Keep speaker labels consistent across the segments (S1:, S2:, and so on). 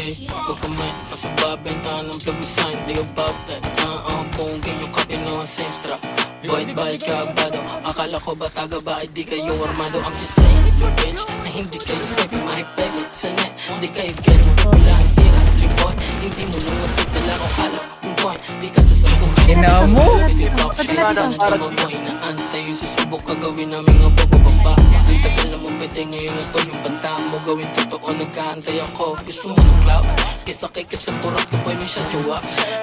S1: Huwag kamay, kasi babentahan ng plug sign. Di about that, saan ang pungkin yung copy no ancestra. Boy, bayad ka ba daw? Akala ko ba taga ba ay di kayo armado? I'm just saying, you bitch, na hindi kayo sabi mahipeg sa net. Di kayo getting wala ang tira, liboy. Hindi mo nung napitala ko halo yung point. Di ka sasaguhin.
S2: Ina mo?
S1: Sana naman mo inaantay yung susubok kagawin namin nga bababa. Ang tagal na mo pwede ngayon na to yung banta mo gawin totoo nag-aantay ako. Gusto mo ng cloud? Kesa kay kasapurat ka boy may siya jowa.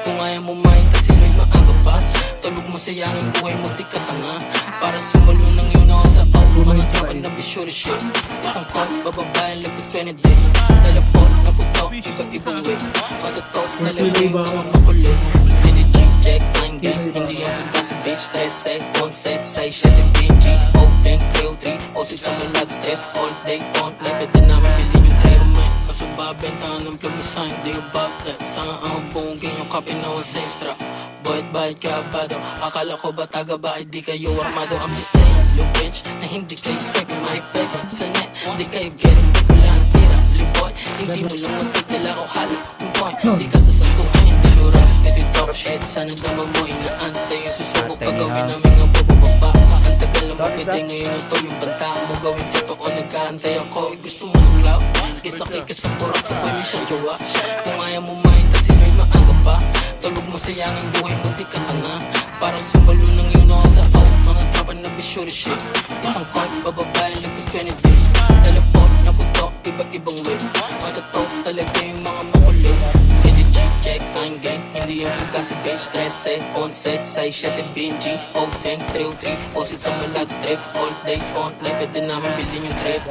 S1: Kung ayaw mo makita si Lord maaga pa. Tulog mo sayang ang buhay mo di ka tanga. Para sumulo ng yun ako sa out. Mga tropa na bisyo shit. Isang call bababayan lagos 20 day. Dalapot na putok iba-ibang way. Matutok talaga yung mga makulit. Hindi check line gang. Hindi yan sa kasi bitch 13, 11, 6, 7, PNG Open, 303, o si sa malad strip all day on night. Pwede namin bilhin yung tray man. Kaso babentahan ng plug sign. Di about that, saan ang bungkin yung copy na was extra. Bayad ka ba daw? Akala ko ba taga ba ay di kayo armado? I'm just saying, you bitch, na hindi kayo sabi mahipeg sa net. Di kayo getting wala ang tira, liboy. Hindi mo lang napitala ko halo yung point. Di ka sasaguhin, dito rap, dito talk shit. Sana naman mo inaantay yung susubok pagawin namin nga bababa. Ang tagal na mapwede ngayon na to yung banta mo gawin totoo nag-aantay ako. Gusto mo ng cloud? Kesa kay kasapurat ka boy may siya jowa. Kung ayaw mo makita si Lord maaga pa. Tulog mo sayang ang buhay mo di ka tanga. Para sumulo ng yun ako sa out. Mga tropa na bisyo shit. Isang fight bababayan lagos 20 day. Dalapot na putok iba-ibang way. Matatok talaga yung mga makulit. Hindi check ang gang. Hindi yung suka sa bitch 13, 11, 6, 7 BNG Open, 303, o si sa malad strip all day on night. Pwede namin bilhin yung trip.